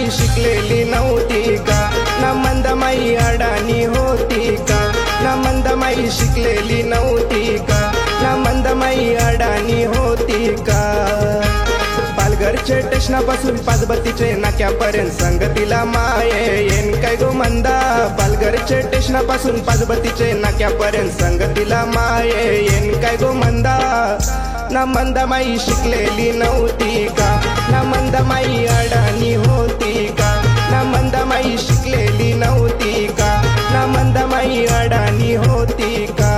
मंदमाई शिकलेली नव्हती का? ना मंदमाई अडाणी होती का? ना मंदमाई शिकलेली नव्हती का? ना मंदमाई अडाणी होती का? पालघरचे स्टेशनापासून पाचबत्तीचे नाक्यापर्यंत संगतीला माये येन काय गो मंदा. पालघरचे स्टेशनापासून पाचबत्तीचे नाक्यापर्यंत संगतीला माये येन काय गो मंदा. ना मंदमाई शिकलेली नव्हती का? ना मंदमाई अडाणी होती का? ना मंदमाई शिकलेली नव्हती का? ना मंदमाई अडाणी होती का?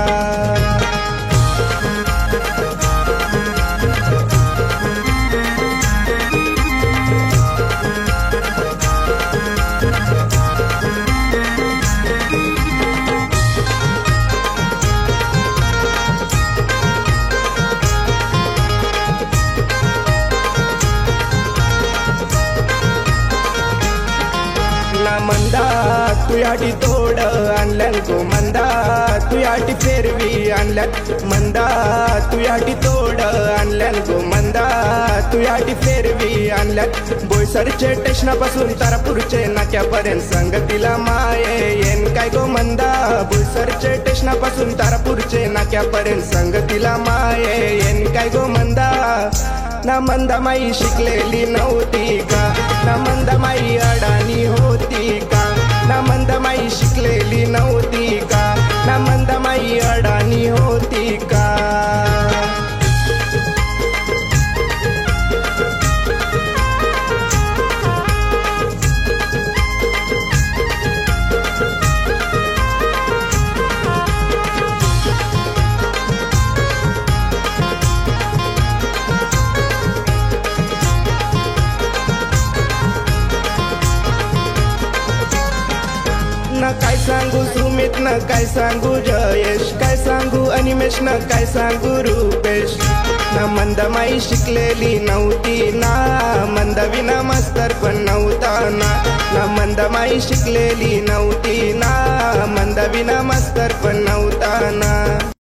ना मंदा तुयाटी तोड आणल्यान गो मंदा. तुयाटी फेरवी आणल्यान मंदा. तुयाटी तोड आणल्यान गो मंदा. तुयाटी फेरवी आणल्यान. बोईसरचे स्टेशनापासून तारापूरचे नाक्यापर्यंत संगतीला माये येन काय गो मंदा. बोईसरचे स्टेशनापासून तारापूरचे नाक्यापर्यंत संगतीला माये येन काय गो मंदा. ना मंदमाई शिकलेली नव्हती का? ना मंदमाई अडाणी होती का? ना मंदमाई शिकलेली नव्हती का? ना मंदमाई अडाणी होती का? न काय सांगू सुमित, न काय सांगू जयेश, काय सांगू अनिमेश, न काय सांगू रुपेश. न मंदमाई शिकलेली नव्हती ना. मंदविना मास्तर पण नव्हता ना. न मंदमाई शिकलेली नव्हती ना. मंदविना मास्तर पण नव्हता ना.